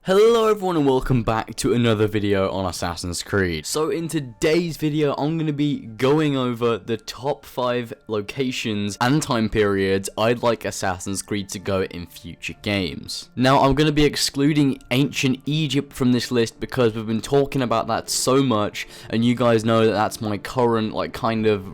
Hello everyone and welcome back to another video on Assassin's Creed. So in today's video I'm going to be going over the top 5 locations and time periods I'd like Assassin's Creed to go in future games. Now I'm going to be excluding ancient Egypt from this list because we've been talking about that so much and you guys know that that's my current kind of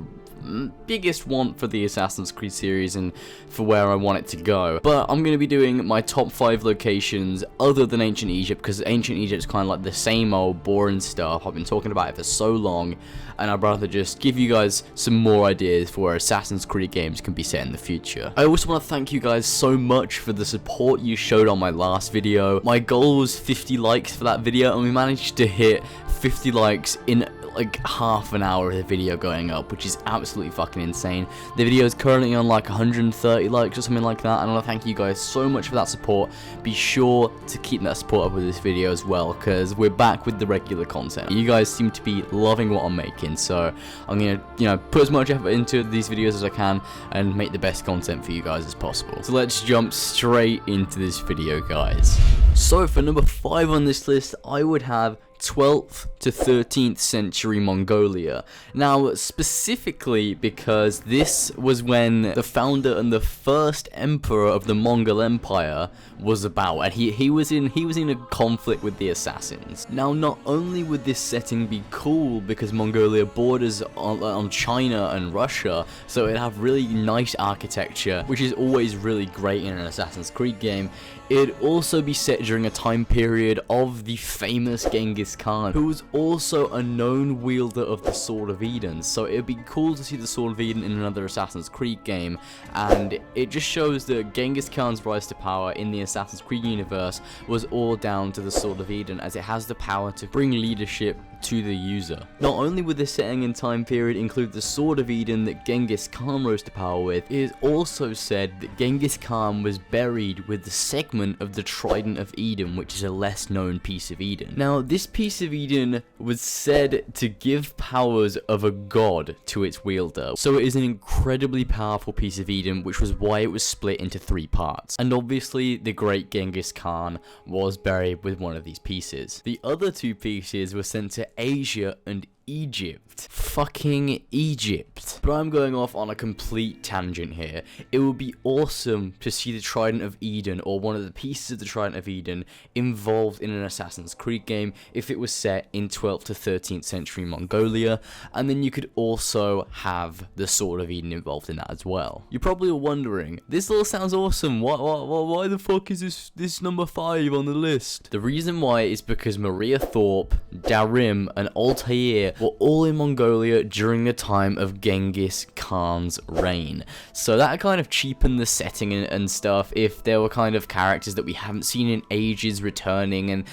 biggest want for the Assassin's Creed series and for where I want it to go. But I'm going to be doing my top 5 locations other than ancient Egypt because ancient Egypt is kind of like the same old boring stuff. I've been talking about it for so long and I'd rather just give you guys some more ideas for where Assassin's Creed games can be set in the future. I also want to thank you guys so much for the support you showed on my last video. My goal was 50 likes for that video and we managed to hit 50 likes in like half an hour of the video going up, which is absolutely fucking insane. The video is currently on like 130 likes or something like that, and I want to thank you guys so much for that support. Be sure to keep that support up with this video as well, because we're back with the regular content. You guys seem to be loving what I'm making, so I'm gonna, put as much effort into these videos as I can and make the best content for you guys as possible. So let's jump straight into this video, guys. So for number 5 on this list, I would have 12th to 13th century Mongolia. Now, specifically because this was when the founder and the first emperor of the Mongol Empire was about, and he was in a conflict with the assassins. Now, not only would this setting be cool because Mongolia borders on China and Russia, so it'd have really nice architecture, which is always really great in an Assassin's Creed game. It'd also be set during a time period of the famous Genghis Khan, who was also a known wielder of the Sword of Eden, so it'd be cool to see the Sword of Eden in another Assassin's Creed game, and it just shows that Genghis Khan's rise to power in the Assassin's Creed universe was all down to the Sword of Eden, as it has the power to bring leadership to the user. Not only would this setting and time period include the Sword of Eden that Genghis Khan rose to power with, it is also said that Genghis Khan was buried with the segment of the Trident of Eden, which is a less known piece of Eden. Now, this piece of Eden was said to give powers of a god to its wielder, so it is an incredibly powerful piece of Eden, which was why it was split into 3 parts. And obviously, the great Genghis Khan was buried with one of these pieces. The other 2 pieces were sent to Asia and Egypt. Fucking Egypt. But I'm going off on a complete tangent here. It would be awesome to see the Trident of Eden, or one of the pieces of the Trident of Eden, involved in an Assassin's Creed game if it was set in 12th to 13th century Mongolia, and then you could also have the Sword of Eden involved in that as well. You're probably all wondering, this all sounds awesome, why the fuck is this number 5 on the list? The reason why is because Maria Thorpe, Darim, and Altair were all in Mongolia during the time of Genghis Khan's reign. So that kind of cheapened the setting and stuff if there were kind of characters that we haven't seen in ages returning, and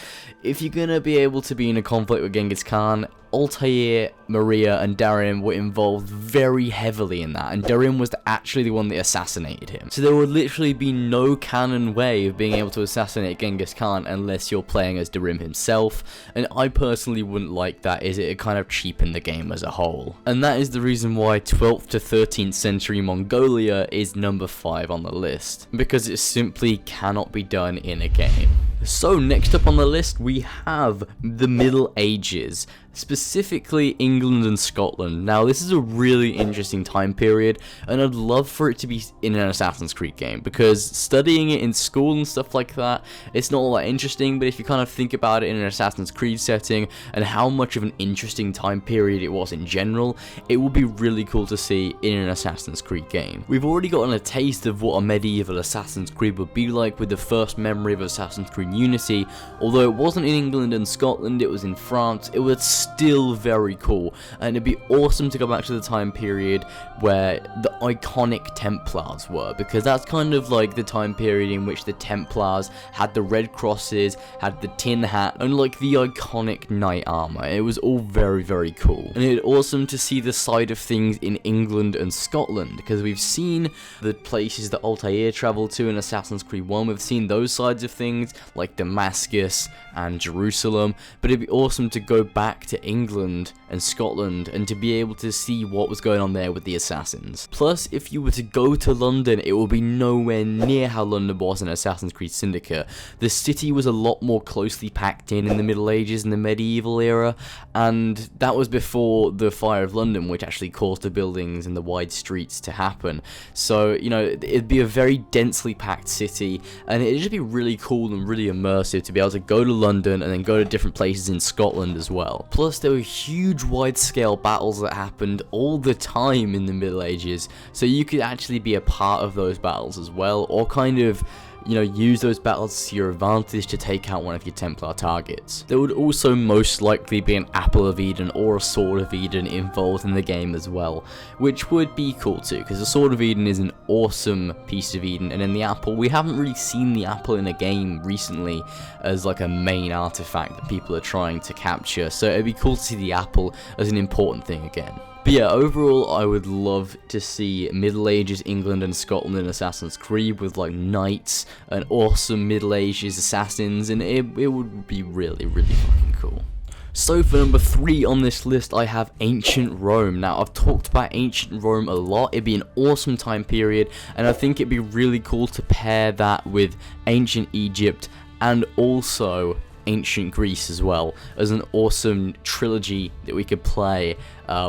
if you're gonna be able to be in a conflict with Genghis Khan, Altair, Maria, and Darim were involved very heavily in that, and Darim was actually the one that assassinated him. So there would literally be no canon way of being able to assassinate Genghis Khan unless you're playing as Darim himself, and I personally wouldn't like that, as it kind of cheapened the game as a whole. And that is the reason why 12th to 13th century Mongolia is number 5 on the list, because it simply cannot be done in a game. So next up on the list we have the Middle Ages, specifically England and Scotland. Now this is a really interesting time period, and I'd love for it to be in an Assassin's Creed game, because studying it in school and stuff like that, it's not all that interesting, but if you kind of think about it in an Assassin's Creed setting and how much of an interesting time period it was in general, it would be really cool to see in an Assassin's Creed game. We've already gotten a taste of what a medieval Assassin's Creed would be like with the first memory of Assassin's Creed Unity. Although it wasn't in England and Scotland, it was in France, it was still very cool, and it'd be awesome to go back to the time period where the iconic Templars were, because that's kind of like the time period in which the Templars had the red crosses, had the tin hat, and like the iconic knight armor. It was all very, very cool, and it's awesome to see the side of things in England and Scotland, because we've seen the places that Altair traveled to in Assassin's Creed 1, we've seen those sides of things like Damascus and Jerusalem, but it'd be awesome to go back to England and Scotland and to be able to see what was going on there with the assassins. Plus, if you were to go to London, it will be nowhere near how London was in Assassin's Creed Syndicate. The city was a lot more closely packed in the Middle Ages and the medieval era, and that was before the Fire of London, which actually caused the buildings and the wide streets to happen. So, you know, it'd be a very densely packed city, and it'd just be really cool and really immersive to be able to go to London and then go to different places in Scotland as well. Plus, there were huge wide-scale battles that happened all the time in the Middle Ages, so you could actually be a part of those battles as well, or kind of, you know, use those battles to your advantage to take out one of your Templar targets. There would also most likely be an Apple of Eden or a Sword of Eden involved in the game as well, which would be cool too, because the Sword of Eden is an awesome piece of Eden, and in the Apple, we haven't really seen the Apple in a game recently as like a main artifact that people are trying to capture, so it'd be cool to see the Apple as an important thing again. But yeah, overall, I would love to see Middle Ages England and Scotland in Assassin's Creed with like knights and awesome Middle Ages assassins, and it would be really, really fucking cool. So for number 3 on this list, I have Ancient Rome. Now, I've talked about Ancient Rome a lot. It'd be an awesome time period, and I think it'd be really cool to pair that with Ancient Egypt and also Ancient Greece as well, as an awesome trilogy that we could play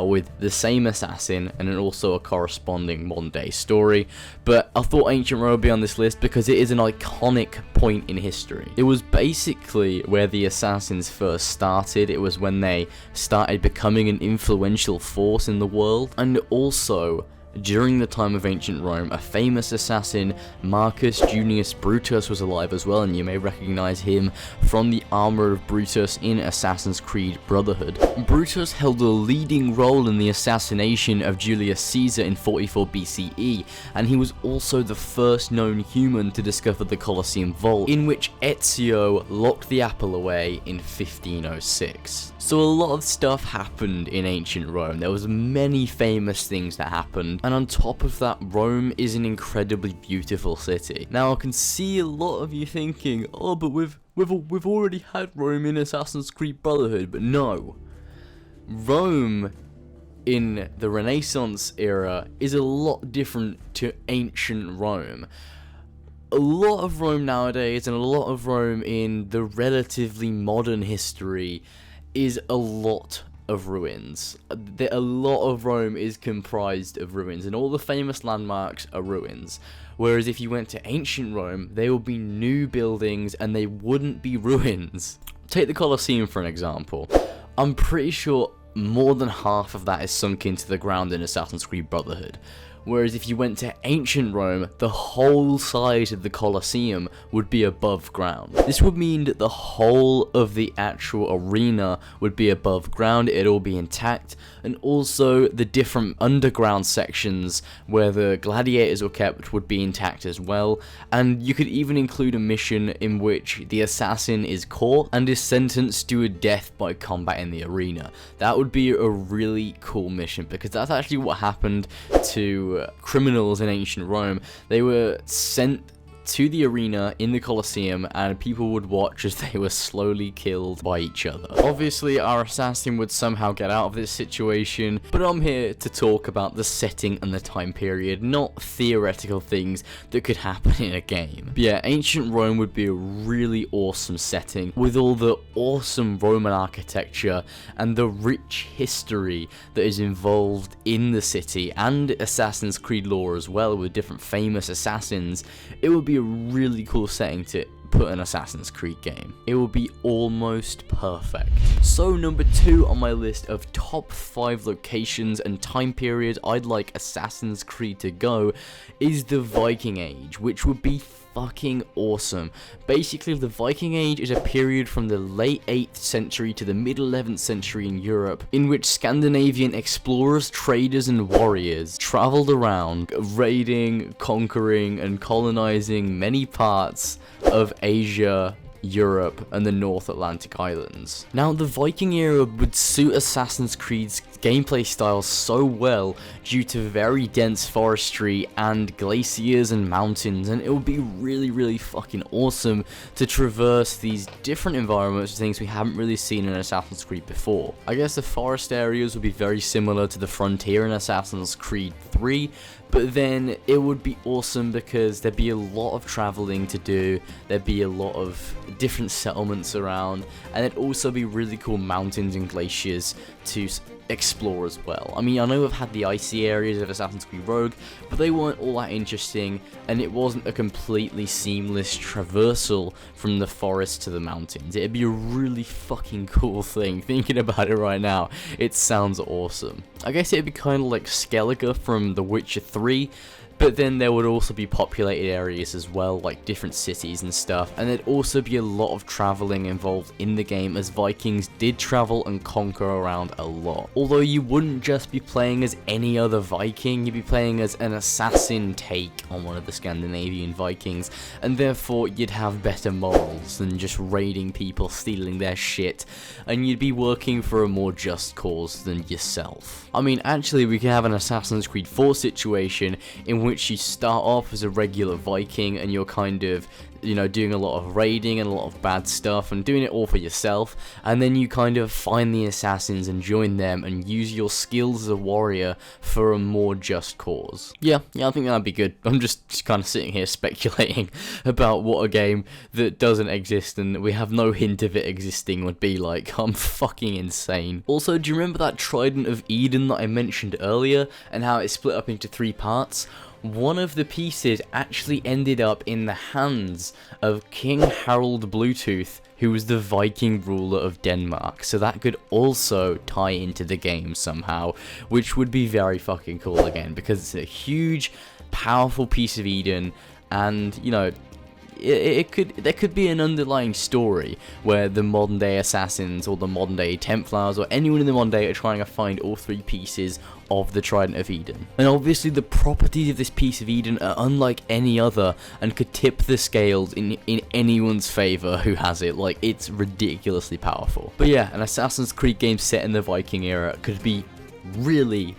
with the same assassin and then also a corresponding modern day story. But I thought Ancient Rome would be on this list because it is an iconic point in history. It was basically where the assassins first started. It was when they started becoming an influential force in the world, and also during the time of Ancient Rome, a famous assassin, Marcus Junius Brutus, was alive as well, and you may recognize him from the armor of Brutus in Assassin's Creed Brotherhood. Brutus held a leading role in the assassination of Julius Caesar in 44 BCE, and he was also the first known human to discover the Colosseum Vault, in which Ezio locked the apple away in 1506. So a lot of stuff happened in Ancient Rome. There was many famous things that happened, and on top of that, Rome is an incredibly beautiful city. Now, I can see a lot of you thinking, oh, but we've already had Rome in Assassin's Creed Brotherhood, but no. Rome in the Renaissance era is a lot different to ancient Rome. A lot of Rome nowadays, and a lot of Rome in the relatively modern history, is a lot of ruins. A lot of Rome is comprised of ruins, and all the famous landmarks are ruins. Whereas if you went to ancient Rome, there would be new buildings and they wouldn't be ruins. Take the Colosseum for an example. I'm pretty sure more than half of that is sunk into the ground in Assassin's Creed Brotherhood. Whereas if you went to ancient Rome, the whole side of the Colosseum would be above ground. This would mean that the whole of the actual arena would be above ground, it'd all be intact, and also the different underground sections where the gladiators were kept would be intact as well, and you could even include a mission in which the assassin is caught and is sentenced to a death by combat in the arena. That would be a really cool mission, because that's actually what happened to criminals in ancient Rome. They were sent to the arena in the Colosseum, and people would watch as they were slowly killed by each other. Obviously, our assassin would somehow get out of this situation, but I'm here to talk about the setting and the time period, not theoretical things that could happen in a game. But yeah, ancient Rome would be a really awesome setting, with all the awesome Roman architecture and the rich history that is involved in the city, and Assassin's Creed lore as well, with different famous assassins. It would be a really cool setting to put an Assassin's Creed game. It will be almost perfect. So number 2 on my list of top 5 locations and time periods I'd like Assassin's Creed to go is the Viking Age, which would be fucking awesome. Basically, the Viking Age is a period from the late 8th century to the mid 11th century in Europe, in which Scandinavian explorers, traders, and warriors traveled around, raiding, conquering, and colonizing many parts of Asia Europe, and the North Atlantic Islands. Now, the Viking era would suit Assassin's Creed's gameplay style so well due to very dense forestry and glaciers and mountains, and it would be really fucking awesome to traverse these different environments, things we haven't really seen in Assassin's Creed before. I guess the forest areas would be very similar to the frontier in Assassin's Creed 3, but then it would be awesome because there'd be a lot of traveling to do, there'd be a lot of different settlements around, and there'd also be really cool mountains and glaciers to explore as well. I mean, I know we've had the icy areas of Assassin's Creed Rogue, but they weren't all that interesting, and it wasn't a completely seamless traversal from the forest to the mountains. It'd be a really fucking cool thing. Thinking about it right now, it sounds awesome. I guess it'd be kind of like Skellige from The Witcher 3, but then there would also be populated areas as well, like different cities and stuff, and there'd also be a lot of traveling involved in the game, as Vikings did travel and conquer around a lot. Although you wouldn't just be playing as any other Viking, you'd be playing as an assassin take on one of the Scandinavian Vikings, and therefore you'd have better morals than just raiding people, stealing their shit, and you'd be working for a more just cause than yourself. I mean, actually, we could have an Assassin's Creed 4 situation in which you start off as a regular Viking and you're kind of, you know, doing a lot of raiding and a lot of bad stuff and doing it all for yourself, and then you kind of find the assassins and join them and use your skills as a warrior for a more just cause. Yeah, I think that'd be good. I'm just kind of sitting here speculating about what a game that doesn't exist and we have no hint of it existing would be like. I'm fucking insane. Also, do you remember that Trident of Eden that I mentioned earlier and how it split up into 3 parts? One of the pieces actually ended up in the hands of King Harald Bluetooth, who was the Viking ruler of Denmark, so that could also tie into the game somehow, which would be very fucking cool again, because it's a huge, powerful piece of Eden, and, you know, there could be an underlying story where the modern day assassins or the modern day Templars or anyone in the modern day are trying to find all 3 pieces of the Trident of Eden. And obviously the properties of this piece of Eden are unlike any other and could tip the scales in anyone's favor who has it. Like, it's ridiculously powerful. But yeah, an Assassin's Creed game set in the Viking era could be really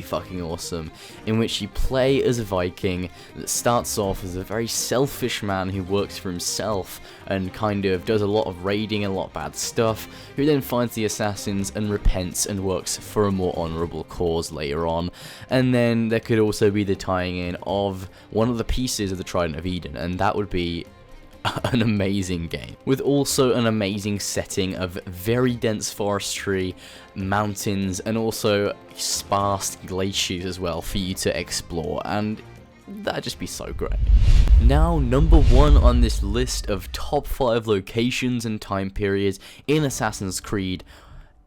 fucking awesome, in which you play as a Viking that starts off as a very selfish man who works for himself and kind of does a lot of raiding and a lot of bad stuff, who then finds the assassins and repents and works for a more honourable cause later on. And then there could also be the tying in of one of the pieces of the Trident of Eden, and that would be an amazing game, with also an amazing setting of very dense forestry, mountains, and also sparse glaciers as well for you to explore, and that'd just be so great. Now, number 1 on this list of top 5 locations and time periods in Assassin's Creed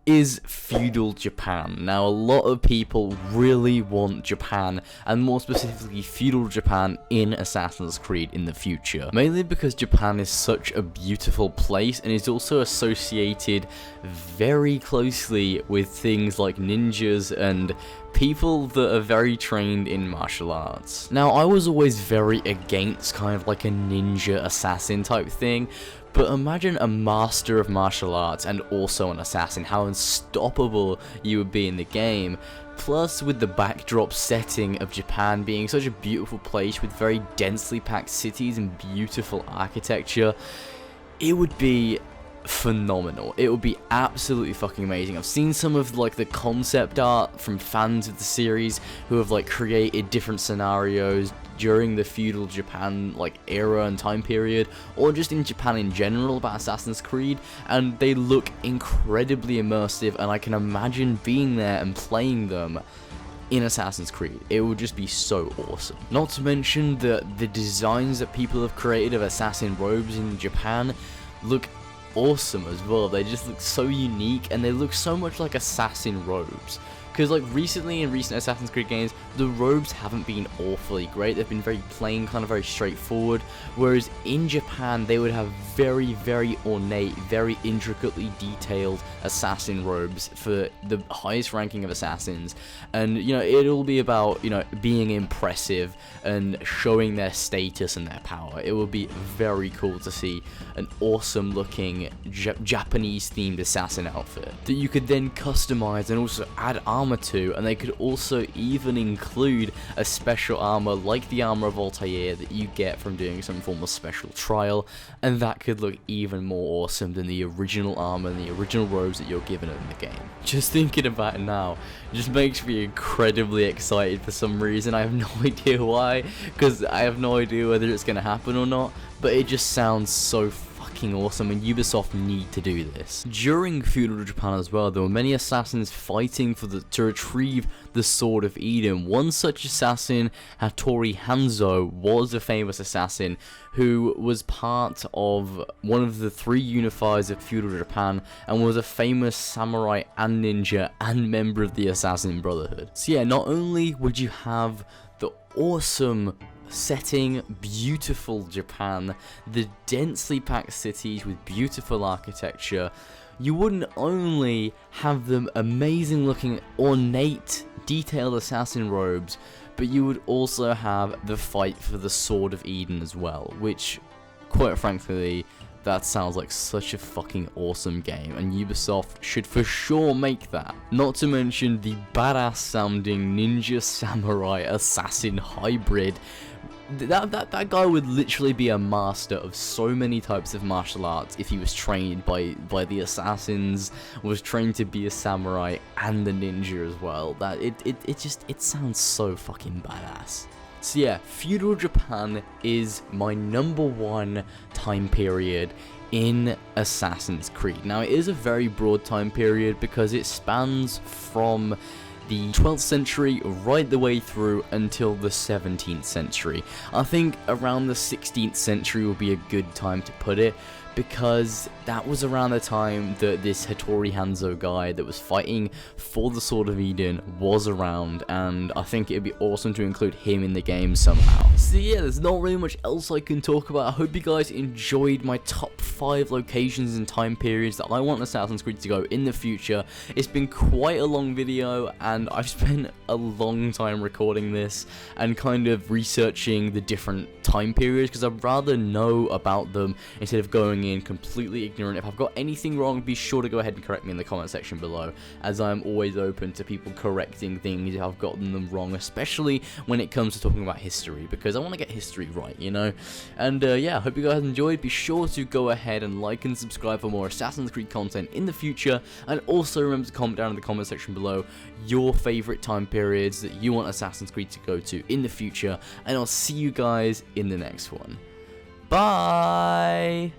is feudal Japan. Now, a lot of people really want Japan, and more specifically feudal Japan, in Assassin's Creed in the future. Mainly because Japan is such a beautiful place and is also associated very closely with things like ninjas and people that are very trained in martial arts. Now, I was always very against kind of like a ninja assassin type thing, but imagine a master of martial arts and also an assassin, how unstoppable you would be in the game. Plus, with the backdrop setting of Japan being such a beautiful place with very densely packed cities and beautiful architecture, it would be phenomenal. It would be absolutely fucking amazing. I've seen some of like the concept art from fans of the series who have like created different scenarios during the feudal Japan like era and time period, or just in Japan in general about Assassin's Creed, and they look incredibly immersive, and I can imagine being there and playing them in Assassin's Creed. It would just be so awesome. Not to mention that the designs that people have created of assassin robes in Japan look awesome as well. They just look so unique, and they look so much like assassin robes. Because like recently in recent Assassin's Creed games, the robes haven't been awfully great. They've been very plain, kind of very straightforward, whereas in Japan they would have very, very ornate, very intricately detailed assassin robes for the highest ranking of assassins. And you know, it'll be about, you know, being impressive and showing their status and their power. It will be very cool to see an awesome looking Japanese themed assassin outfit that you could then customize and also add armor to, and they could also even include a special armor like the armor of Altair that you get from doing some form of special trial, and that could look even more awesome than the original armor and the original robes that you're given in the game. Just thinking about it now just makes me incredibly excited for some reason. I have no idea why, because I have no idea whether it's going to happen or not, but it just sounds so fucking awesome, and Ubisoft need to do this. During feudal Japan as well, there were many assassins fighting to retrieve the Sword of Eden. One such assassin, Hattori Hanzo, was a famous assassin who was part of one of the 3 unifiers of feudal Japan and was a famous samurai and ninja and member of the Assassin Brotherhood. So yeah, not only would you have the awesome setting, beautiful Japan, the densely packed cities with beautiful architecture, you wouldn't only have them amazing looking, ornate, detailed assassin robes, but you would also have the fight for the Sword of Eden as well, which, quite frankly, that sounds like such a fucking awesome game, and Ubisoft should for sure make that. Not to mention the badass sounding ninja samurai assassin hybrid. That guy would literally be a master of so many types of martial arts if he was trained by the assassins, was trained to be a samurai and the ninja as well. That it sounds so fucking badass. So yeah, feudal Japan is my #1 time period in Assassin's Creed. Now, it is a very broad time period because it spans from the 12th century right the way through until the 17th century. I think around the 16th century will be a good time to put it, because that was around the time that this Hattori Hanzo guy that was fighting for the Sword of Eden was around, and I think it'd be awesome to include him in the game somehow. So yeah, there's not really much else I can talk about. I hope you guys enjoyed my top 5 locations and time periods that I want Assassin's Creed to go in the future. It's been quite a long video, and I've spent a long time recording this and kind of researching the different time periods, because I'd rather know about them instead of going in completely ignorant. If I've got anything wrong, be sure to go ahead and correct me in the comment section below, as I'm always open to people correcting things if I've gotten them wrong, especially when it comes to talking about history, because I want to get history right, you know. And yeah, I hope you guys enjoyed. Be sure to go ahead and like and subscribe for more Assassin's Creed content in the future, and also remember to comment down in the comment section below your favorite time periods that you want Assassin's Creed to go to in the future, and I'll see you guys in the next one. Bye!